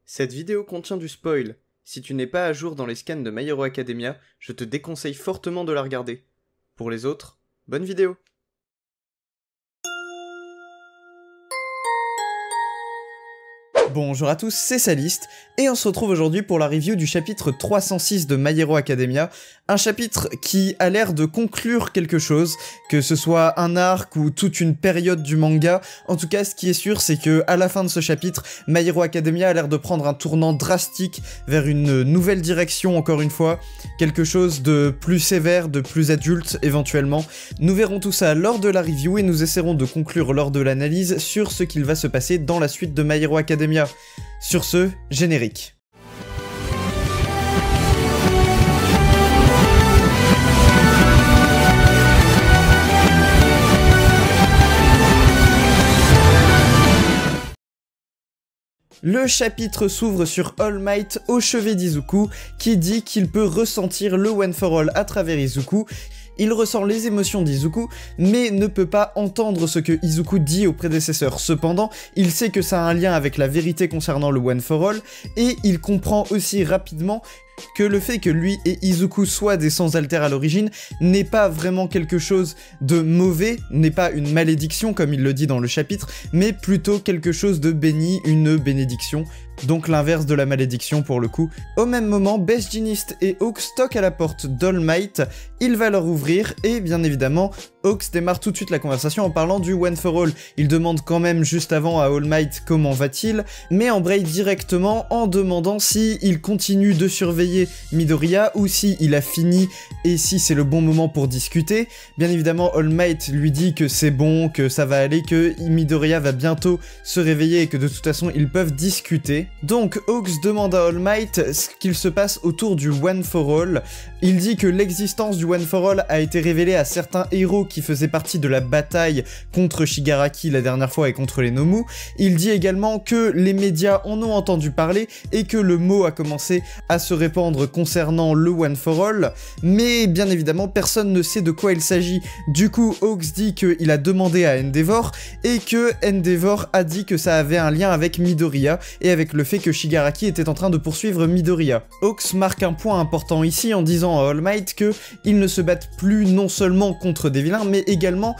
Cette vidéo contient du spoil. Si tu n'es pas à jour dans les scans de My Hero Academia, je te déconseille fortement de la regarder. Pour les autres, bonne vidéo! Bonjour à tous, c'est Saliste, et on se retrouve aujourd'hui pour la review du chapitre 306 de My Hero Academia, un chapitre qui a l'air de conclure quelque chose, que ce soit un arc ou toute une période du manga. En tout cas, ce qui est sûr, c'est que à la fin de ce chapitre, My Hero Academia a l'air de prendre un tournant drastique vers une nouvelle direction, encore une fois, quelque chose de plus sévère, de plus adulte, éventuellement. Nous verrons tout ça lors de la review, et nous essaierons de conclure lors de l'analyse sur ce qu'il va se passer dans la suite de My Hero Academia. Sur ce, générique. Le chapitre s'ouvre sur All Might au chevet d'Izuku, qui dit qu'il peut ressentir le One for All à travers Izuku. Il ressent les émotions d'Izuku, mais ne peut pas entendre ce que Izuku dit au prédécesseur. Cependant, il sait que ça a un lien avec la vérité concernant le One for All, et il comprend aussi rapidement que le fait que lui et Izuku soient des sans alter à l'origine n'est pas vraiment quelque chose de mauvais, n'est pas une malédiction comme il le dit dans le chapitre, mais plutôt quelque chose de béni, une bénédiction. Donc l'inverse de la malédiction pour le coup. Au même moment, Best Jeanist et Hawks toquent à la porte d'All Might, il va leur ouvrir et bien évidemment, Hawks démarre tout de suite la conversation en parlant du One for All. Il demande quand même juste avant à All Might comment va-t-il, mais embraye directement en demandant si il continue de surveiller Midoriya ou si il a fini et si c'est le bon moment pour discuter. Bien évidemment, All Might lui dit que c'est bon, que ça va aller, que Midoriya va bientôt se réveiller et que de toute façon ils peuvent discuter. Donc Hawks demande à All Might ce qu'il se passe autour du One for All. Il dit que l'existence du One for All a été révélée à certains héros qui faisaient partie de la bataille contre Shigaraki la dernière fois et contre les Nomu. Il dit également que les médias en ont entendu parler et que le mot a commencé à se répandre concernant le One for All, mais bien évidemment personne ne sait de quoi il s'agit. Du coup Hawks dit qu'il a demandé à Endeavor et que Endeavor a dit que ça avait un lien avec Midoriya et avec le fait que Shigaraki était en train de poursuivre Midoriya. Hawks marque un point important ici en disant à All Might que ils ne se battent plus non seulement contre des vilains, mais également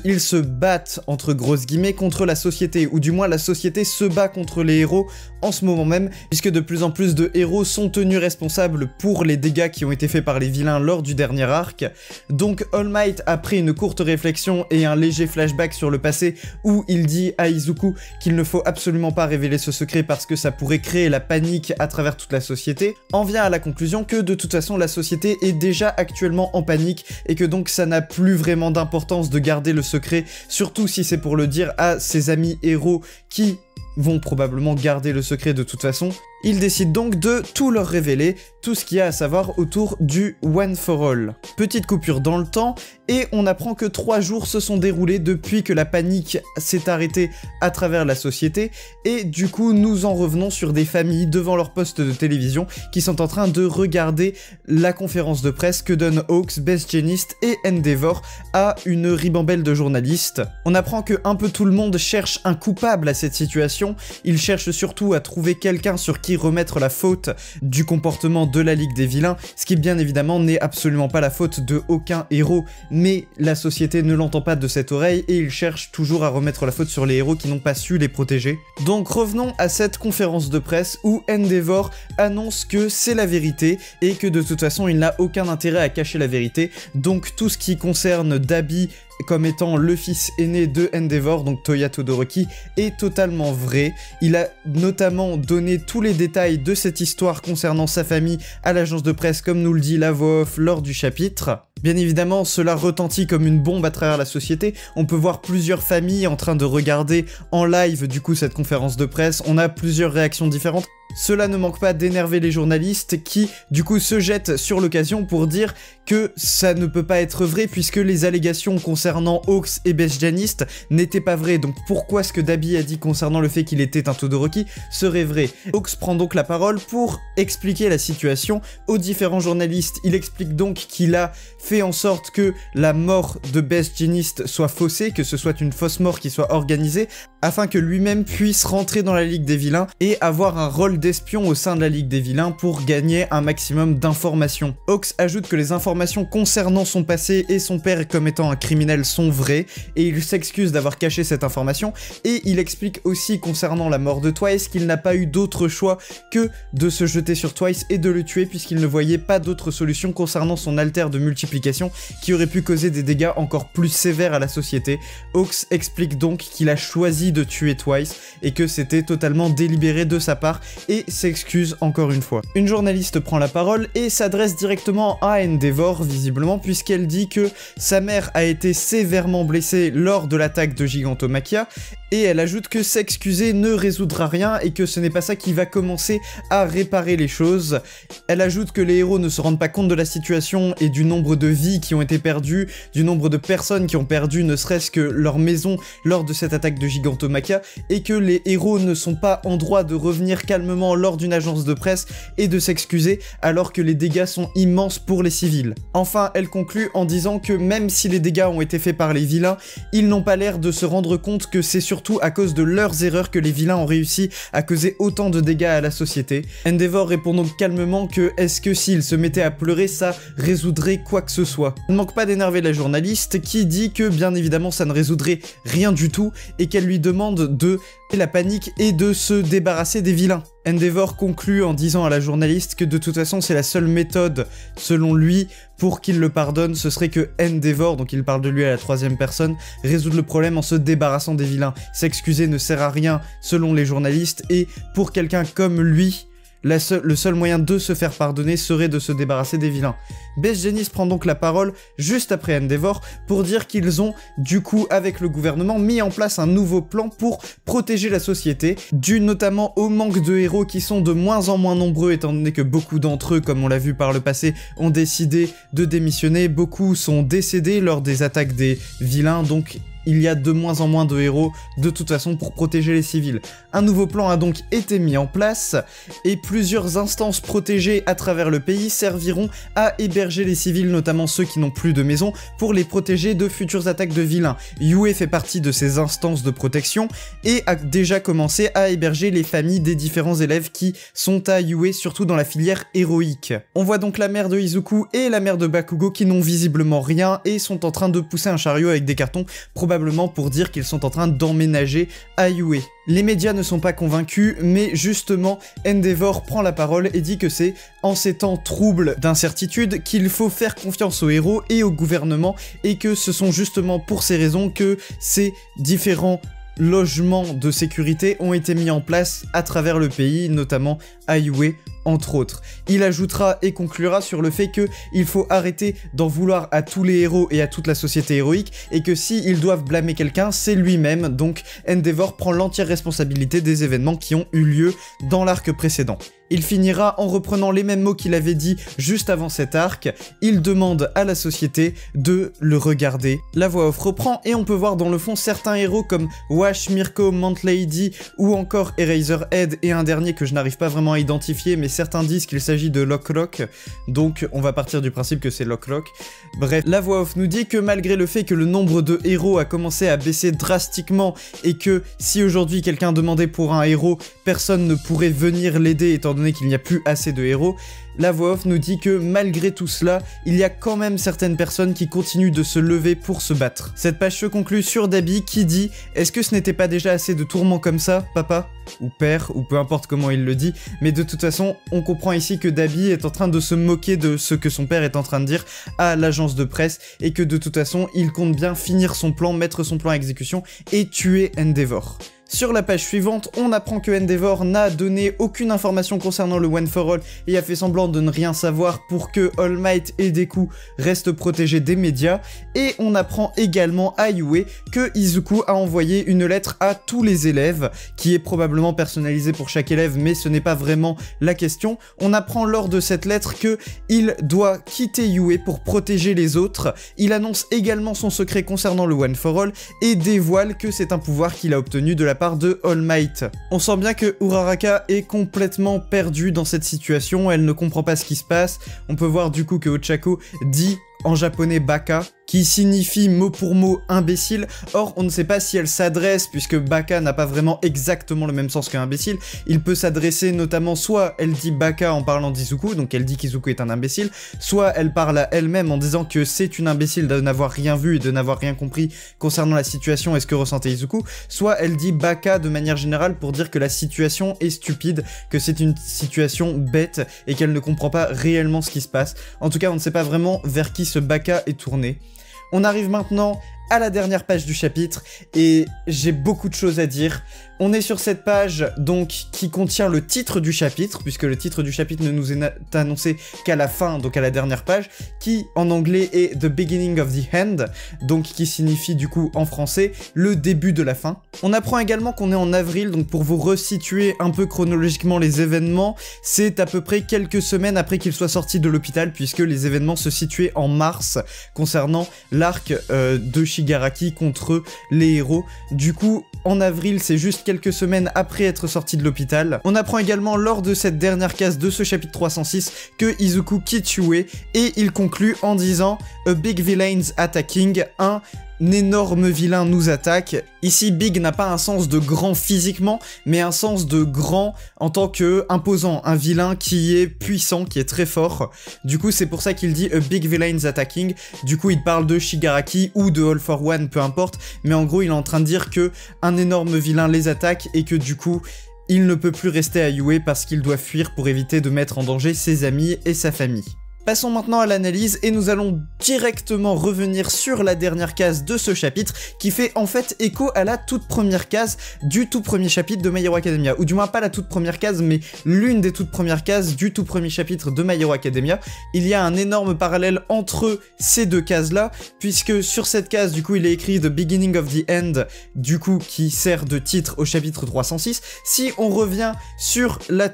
ils se battent entre grosses guillemets contre la société, ou du moins la société se bat contre les héros en ce moment même, puisque de plus en plus de héros sont tenus responsables pour les dégâts qui ont été faits par les vilains lors du dernier arc. Donc All Might, après une courte réflexion et un léger flashback sur le passé où il dit à Izuku qu'il ne faut absolument pas révéler ce secret parce que ça pourrait créer la panique à travers toute la société, en vient à la conclusion que de toute façon la société est déjà actuellement en panique et que donc ça n'a plus vraiment d'importance de garder le secret, surtout si c'est pour le dire à ses amis héros qui vont probablement garder le secret de toute façon. Il décide donc de tout leur révéler, tout ce qu'il y a à savoir autour du One for All. Petite coupure dans le temps, et on apprend que 3 jours se sont déroulés depuis que la panique s'est arrêtée à travers la société, et du coup nous en revenons sur des familles devant leur poste de télévision qui sont en train de regarder la conférence de presse que donnent Hawks, Best Jeanist et Endeavor à une ribambelle de journalistes. On apprend que un peu tout le monde cherche un coupable à cette situation, ils cherchent surtout à trouver quelqu'un sur qui remettre la faute du comportement de la Ligue des Vilains, ce qui bien évidemment n'est absolument pas la faute de aucun héros, mais la société ne l'entend pas de cette oreille et ils cherchent toujours à remettre la faute sur les héros qui n'ont pas su les protéger. Donc revenons à cette conférence de presse où Endeavor annonce que c'est la vérité et que de toute façon il n'a aucun intérêt à cacher la vérité, donc tout ce qui concerne Dabi comme étant le fils aîné de Endeavor, donc Toya Todoroki, est totalement vrai. Il a notamment donné tous les détails de cette histoire concernant sa famille à l'agence de presse, comme nous le dit la voix off lors du chapitre. Bien évidemment, cela retentit comme une bombe à travers la société. On peut voir plusieurs familles en train de regarder en live du coup cette conférence de presse. On a plusieurs réactions différentes. Cela ne manque pas d'énerver les journalistes qui, du coup, se jettent sur l'occasion pour dire que ça ne peut pas être vrai puisque les allégations concernant Hawks et Best Jeanist n'étaient pas vraies. Donc pourquoi ce que Dabi a dit concernant le fait qu'il était un Todoroki serait vrai? Hawks prend donc la parole pour expliquer la situation aux différents journalistes. Il explique donc qu'il a fait en sorte que la mort de Best Jeanist soit faussée, que ce soit une fausse mort qui soit organisée, afin que lui-même puisse rentrer dans la Ligue des Vilains et avoir un rôle d'espion au sein de la Ligue des Vilains pour gagner un maximum d'informations. Hawks ajoute que les informations concernant son passé et son père comme étant un criminel sont vraies, et il s'excuse d'avoir caché cette information, et il explique aussi concernant la mort de Twice qu'il n'a pas eu d'autre choix que de se jeter sur Twice et de le tuer puisqu'il ne voyait pas d'autre solution concernant son alter de multiplication qui aurait pu causer des dégâts encore plus sévères à la société. Hawks explique donc qu'il a choisi de tuer Twice et que c'était totalement délibéré de sa part et s'excuse encore une fois. Une journaliste prend la parole et s'adresse directement à Endeavor visiblement puisqu'elle dit que sa mère a été sévèrement blessée lors de l'attaque de Gigantomachia et elle ajoute que s'excuser ne résoudra rien et que ce n'est pas ça qui va commencer à réparer les choses. Elle ajoute que les héros ne se rendent pas compte de la situation et du nombre de vies qui ont été perdues, du nombre de personnes qui ont perdu ne serait-ce que leur maison lors de cette attaque de Gigantomachia et que les héros ne sont pas en droit de revenir calmement lors d'une agence de presse et de s'excuser alors que les dégâts sont immenses pour les civils. Enfin, elle conclut en disant que même si les dégâts ont été faits par les vilains, ils n'ont pas l'air de se rendre compte que c'est surtout à cause de leurs erreurs que les vilains ont réussi à causer autant de dégâts à la société. Endeavor répond donc calmement que est-ce que s'il se mettait à pleurer, ça résoudrait quoi que ce soit. Elle ne manque pas d'énerver la journaliste qui dit que bien évidemment ça ne résoudrait rien du tout et qu'elle lui demande de la panique et de se débarrasser des vilains. Endeavor conclut en disant à la journaliste que de toute façon c'est la seule méthode, selon lui, pour qu'il le pardonne, ce serait que Endeavor, donc il parle de lui à la troisième personne, résoudre le problème en se débarrassant des vilains. S'excuser ne sert à rien selon les journalistes et pour quelqu'un comme lui, le seul moyen de se faire pardonner serait de se débarrasser des vilains. Beth Jennings prend donc la parole juste après Endeavor pour dire qu'ils ont, du coup, avec le gouvernement, mis en place un nouveau plan pour protéger la société, dû notamment au manque de héros qui sont de moins en moins nombreux étant donné que beaucoup d'entre eux, comme on l'a vu par le passé, ont décidé de démissionner. Beaucoup sont décédés lors des attaques des vilains, donc il y a de moins en moins de héros de toute façon pour protéger les civils. Un nouveau plan a donc été mis en place et plusieurs instances protégées à travers le pays serviront à héberger les civils, notamment ceux qui n'ont plus de maison, pour les protéger de futures attaques de vilains. Yue fait partie de ces instances de protection et a déjà commencé à héberger les familles des différents élèves qui sont à Yue, surtout dans la filière héroïque. On voit donc la mère de Izuku et la mère de Bakugo qui n'ont visiblement rien et sont en train de pousser un chariot avec des cartons, probablement pour dire qu'ils sont en train d'emménager à Yue. Les médias ne sont pas convaincus, mais justement, Endeavor prend la parole et dit que c'est en ces temps troubles d'incertitude qu'il faut faire confiance aux héros et au gouvernement, et que ce sont justement pour ces raisons que ces différents logements de sécurité ont été mis en place à travers le pays, notamment à Yue, entre autres. Il ajoutera et conclura sur le fait qu'il faut arrêter d'en vouloir à tous les héros et à toute la société héroïque, et que s'ils doivent blâmer quelqu'un, c'est lui-même, donc Endeavor prend l'entière responsabilité des événements qui ont eu lieu dans l'arc précédent. Il finira en reprenant les mêmes mots qu'il avait dit juste avant cet arc, il demande à la société de le regarder. La voix off reprend et on peut voir dans le fond certains héros comme Wash, Mirko, Mantlady ou encore Eraserhead et un dernier que je n'arrive pas vraiment à identifier, mais certains disent qu'il s'agit de Lock-Lock, donc on va partir du principe que c'est Lock-Lock. Bref, la voix off nous dit que malgré le fait que le nombre de héros a commencé à baisser drastiquement et que si aujourd'hui quelqu'un demandait pour un héros, personne ne pourrait venir l'aider étant donné qu'il n'y a plus assez de héros, la voix off nous dit que malgré tout cela, il y a quand même certaines personnes qui continuent de se lever pour se battre. Cette page se conclut sur Dabi qui dit « Est-ce que ce n'était pas déjà assez de tourments comme ça, papa ?» ou père, ou peu importe comment il le dit, mais de toute façon, on comprend ici que Dabi est en train de se moquer de ce que son père est en train de dire à l'agence de presse, et que de toute façon, il compte bien finir son plan, mettre son plan à exécution, et tuer Endeavor. Sur la page suivante, on apprend que Endeavor n'a donné aucune information concernant le One for All et a fait semblant de ne rien savoir pour que All Might et Deku restent protégés des médias, et on apprend également à Yue que Izuku a envoyé une lettre à tous les élèves, qui est probablement personnalisée pour chaque élève, mais ce n'est pas vraiment la question. On apprend lors de cette lettre que il doit quitter Yue pour protéger les autres. Il annonce également son secret concernant le One for All et dévoile que c'est un pouvoir qu'il a obtenu de la part de All Might. On sent bien que Uraraka est complètement perdue dans cette situation, elle ne comprend pas ce qui se passe. On peut voir du coup que Ochako dit en japonais Baka, qui signifie mot pour mot imbécile. Or, on ne sait pas si elle s'adresse, puisque baka n'a pas vraiment exactement le même sens qu'un imbécile. Il peut s'adresser notamment, soit elle dit baka en parlant d'Izuku, donc elle dit qu'Izuku est un imbécile, soit elle parle à elle-même en disant que c'est une imbécile de n'avoir rien vu et de n'avoir rien compris concernant la situation et ce que ressentait Izuku, soit elle dit baka de manière générale pour dire que la situation est stupide, que c'est une situation bête et qu'elle ne comprend pas réellement ce qui se passe. En tout cas, on ne sait pas vraiment vers qui ce baka est tourné. On arrive maintenant à la dernière page du chapitre et j'ai beaucoup de choses à dire. On est sur cette page donc qui contient le titre du chapitre, puisque le titre du chapitre ne nous est annoncé qu'à la fin, donc à la dernière page, qui en anglais est The Beginning of the End, donc qui signifie du coup en français le début de la fin. On apprend également qu'on est en avril, donc pour vous resituer un peu chronologiquement les événements, c'est à peu près quelques semaines après qu'il soit sorti de l'hôpital, puisque les événements se situaient en mars concernant l'arc de Shigaraki contre les héros. Du coup, en avril, c'est juste quelques semaines après être sorti de l'hôpital. On apprend également lors de cette dernière case de ce chapitre 306 que Izuku quitte Yue et il conclut en disant « A big villain's attacking », un énorme vilain nous attaque. Ici, big n'a pas un sens de grand physiquement, mais un sens de grand en tant que imposant, un vilain qui est puissant, qui est très fort. Du coup, c'est pour ça qu'il dit a big villain's attacking. Du coup, il parle de Shigaraki ou de All for One, peu importe, mais en gros, il est en train de dire que un énorme vilain les attaque et que du coup, il ne peut plus rester à Yue parce qu'il doit fuir pour éviter de mettre en danger ses amis et sa famille. Passons maintenant à l'analyse et nous allons directement revenir sur la dernière case de ce chapitre qui fait en fait écho à la toute première case du tout premier chapitre de My Hero Academia, ou du moins pas la toute première case mais l'une des toutes premières cases du tout premier chapitre de My Hero Academia. Il y a un énorme parallèle entre ces deux cases là, puisque sur cette case du coup il est écrit The Beginning of the End, du coup qui sert de titre au chapitre 306. Si on revient sur le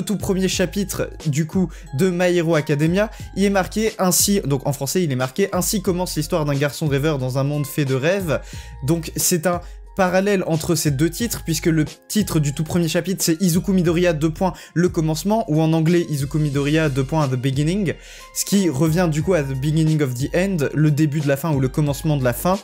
tout premier chapitre du coup de My Hero Academia, il est marqué ainsi, donc en français il est marqué « Ainsi commence l'histoire d'un garçon rêveur dans un monde fait de rêves ». Donc c'est un parallèle entre ces deux titres, puisque le titre du tout premier chapitre c'est Izuku Midoriya : le commencement, ou en anglais Izuku Midoriya : the beginning, ce qui revient du coup à The Beginning of the End, le début de la fin ou le commencement de la fin.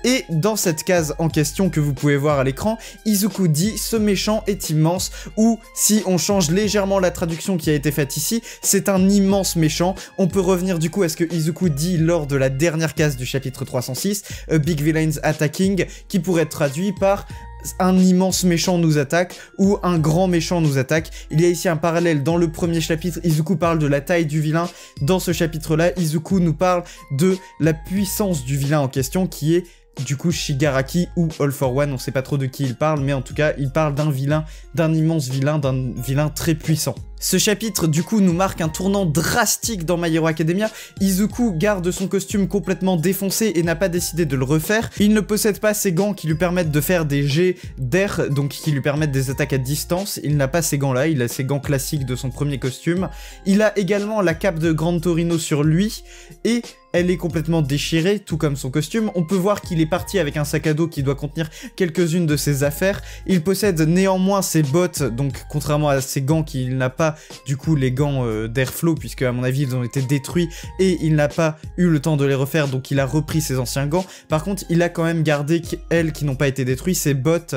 Et dans cette case en question que vous pouvez voir à l'écran, Izuku dit « Ce méchant est immense » ou si on change légèrement la traduction qui a été faite ici, c'est un immense méchant. On peut revenir du coup à ce que Izuku dit lors de la dernière case du chapitre 306, « A big villain's attacking » qui pourrait être traduit par un immense méchant nous attaque ou un grand méchant nous attaque. Il y a ici un parallèle dans le premier chapitre, Izuku parle de la taille du vilain. Dans ce chapitre-là, Izuku nous parle de la puissance du vilain en question qui est du coup Shigaraki ou All for One, on sait pas trop de qui il parle, mais en tout cas il parle d'un vilain, d'un immense vilain, d'un vilain très puissant. Ce chapitre du coup nous marque un tournant drastique dans My Hero Academia. Izuku garde son costume complètement défoncé et n'a pas décidé de le refaire. Il ne possède pas ses gants qui lui permettent de faire des jets d'air, donc qui lui permettent des attaques à distance. Il n'a pas ces gants là, il a ses gants classiques de son premier costume. Il a également la cape de Gran Torino sur lui et elle est complètement déchirée, tout comme son costume. On peut voir qu'il est parti avec un sac à dos qui doit contenir quelques-unes de ses affaires. Il possède néanmoins ses bottes, donc contrairement à ses gants qu'il n'a pas du coup les gants d'Airflow, puisque à mon avis ils ont été détruits et il n'a pas eu le temps de les refaire, donc il a repris ses anciens gants. Par contre il a quand même gardé, elles qui n'ont pas été détruites, ses bottes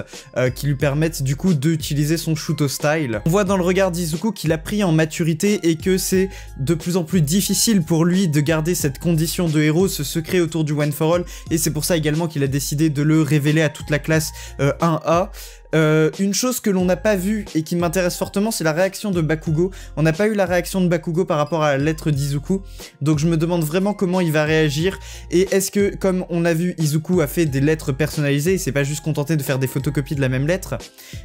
qui lui permettent du coup d'utiliser son Shuto style. On voit dans le regard d'Izuku qu'il a pris en maturité et que c'est de plus en plus difficile pour lui de garder cette condition de héros, ce secret autour du One for All, et c'est pour ça également qu'il a décidé de le révéler à toute la classe 1A. Une chose que l'on n'a pas vue et qui m'intéresse fortement, c'est la réaction de Bakugo. On n'a pas eu la réaction de Bakugo par rapport à la lettre d'Izuku, donc je me demande vraiment comment il va réagir, et est-ce que, comme on a vu, Izuku a fait des lettres personnalisées, et c'est pas juste contenté de faire des photocopies de la même lettre,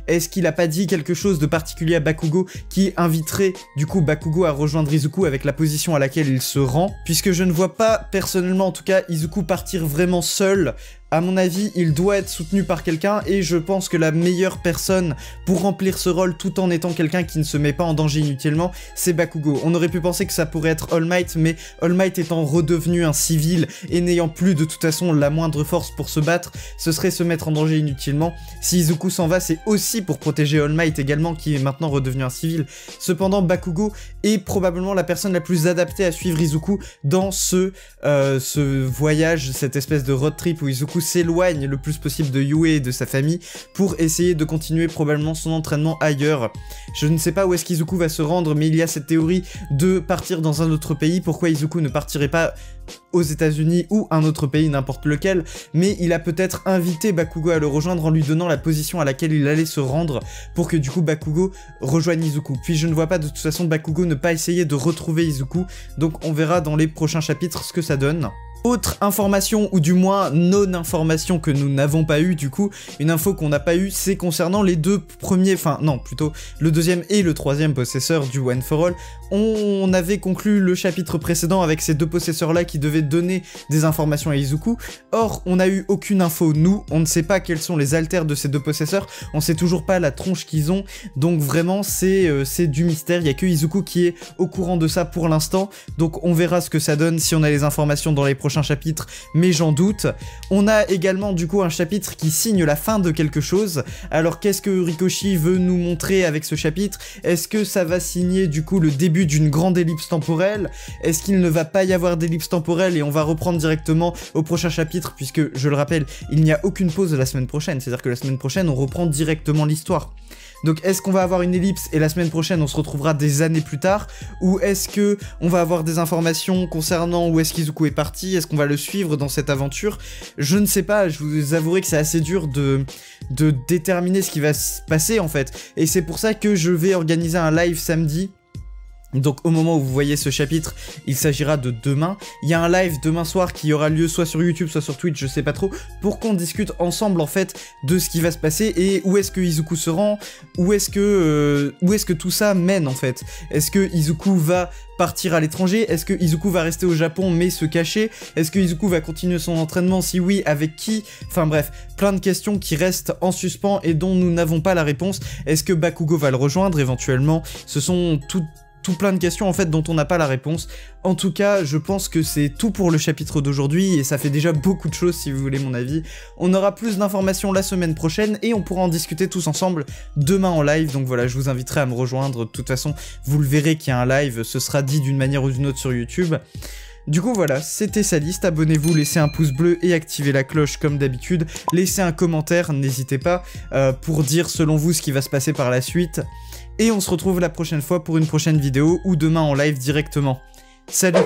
est-ce qu'il a pas dit quelque chose de particulier à Bakugo qui inviterait du coup Bakugo à rejoindre Izuku avec la position à laquelle il se rend, puisque je ne vois pas, personnellement en tout cas, Izuku partir vraiment seul À mon avis, il doit être soutenu par quelqu'un et je pense que la meilleure personne pour remplir ce rôle tout en étant quelqu'un qui ne se met pas en danger inutilement, c'est Bakugo. On aurait pu penser que ça pourrait être All Might, mais All Might étant redevenu un civil et n'ayant plus de toute façon la moindre force pour se battre, ce serait se mettre en danger inutilement. Si Izuku s'en va, c'est aussi pour protéger All Might également, qui est maintenant redevenu un civil. Cependant, Bakugo est probablement la personne la plus adaptée à suivre Izuku dans ce voyage, cette espèce de road trip où Izuku s'éloigne le plus possible de Yue et de sa famille pour essayer de continuer probablement son entraînement ailleurs. Je ne sais pas où est-ce qu'Izuku va se rendre, mais il y a cette théorie de partir dans un autre pays. Pourquoi Izuku ne partirait pas aux États-Unis ou un autre pays, n'importe lequel, mais il a peut-être invité Bakugo à le rejoindre en lui donnant la position à laquelle il allait se rendre pour que du coup Bakugo rejoigne Izuku. Puis je ne vois pas de toute façon Bakugo ne pas essayer de retrouver Izuku, donc on verra dans les prochains chapitres ce que ça donne. Autre information, ou du moins non-information que nous n'avons pas eu du coup, une info qu'on n'a pas eu, c'est concernant les deux premiers, enfin non, plutôt le deuxième et le troisième possesseur du One for All. On avait conclu le chapitre précédent avec ces deux possesseurs-là qui devaient donner des informations à Izuku. Or, on n'a eu aucune info, nous, on ne sait pas quels sont les alters de ces deux possesseurs, on sait toujours pas la tronche qu'ils ont, donc vraiment c'est du mystère, il y a que Izuku qui est au courant de ça pour l'instant, donc on verra ce que ça donne si on a les informations dans les prochains chapitre, mais j'en doute. On a également du coup un chapitre qui signe la fin de quelque chose. Alors qu'est-ce que Horikoshi veut nous montrer avec ce chapitre? Est-ce que ça va signer du coup le début d'une grande ellipse temporelle? Est-ce qu'il ne va pas y avoir d'ellipse temporelle et on va reprendre directement au prochain chapitre, puisque je le rappelle, il n'y a aucune pause la semaine prochaine, c'est-à-dire que la semaine prochaine on reprend directement l'histoire. Donc est-ce qu'on va avoir une ellipse et la semaine prochaine on se retrouvera des années plus tard? Ou est-ce que on va avoir des informations concernant où est-ce qu'Izuku est parti? Est-ce qu'on va le suivre dans cette aventure? Je ne sais pas, je vous avouerai que c'est assez dur de déterminer ce qui va se passer en fait. Et c'est pour ça que je vais organiser un live samedi. Donc au moment où vous voyez ce chapitre, il s'agira de demain. Il y a un live demain soir qui aura lieu soit sur YouTube, soit sur Twitch, je sais pas trop, pour qu'on discute ensemble en fait de ce qui va se passer et où est-ce que Izuku se rend, où est-ce que tout ça mène en fait. Est-ce que Izuku va partir à l'étranger? Est-ce que Izuku va rester au Japon mais se cacher? Est-ce que Izuku va continuer son entraînement? Si oui, avec qui? Enfin bref, plein de questions qui restent en suspens et dont nous n'avons pas la réponse. Est-ce que Bakugo va le rejoindre éventuellement? Ce sont tout plein de questions en fait dont on n'a pas la réponse. En tout cas, je pense que c'est tout pour le chapitre d'aujourd'hui et ça fait déjà beaucoup de choses si vous voulez mon avis. On aura plus d'informations la semaine prochaine et on pourra en discuter tous ensemble demain en live. Donc voilà, je vous inviterai à me rejoindre. De toute façon, vous le verrez qu'il y a un live, ce sera dit d'une manière ou d'une autre sur YouTube. Du coup voilà, c'était sa liste, abonnez-vous, laissez un pouce bleu et activez la cloche comme d'habitude, laissez un commentaire, n'hésitez pas, pour dire selon vous ce qui va se passer par la suite, et on se retrouve la prochaine fois pour une prochaine vidéo, ou demain en live directement. Salut!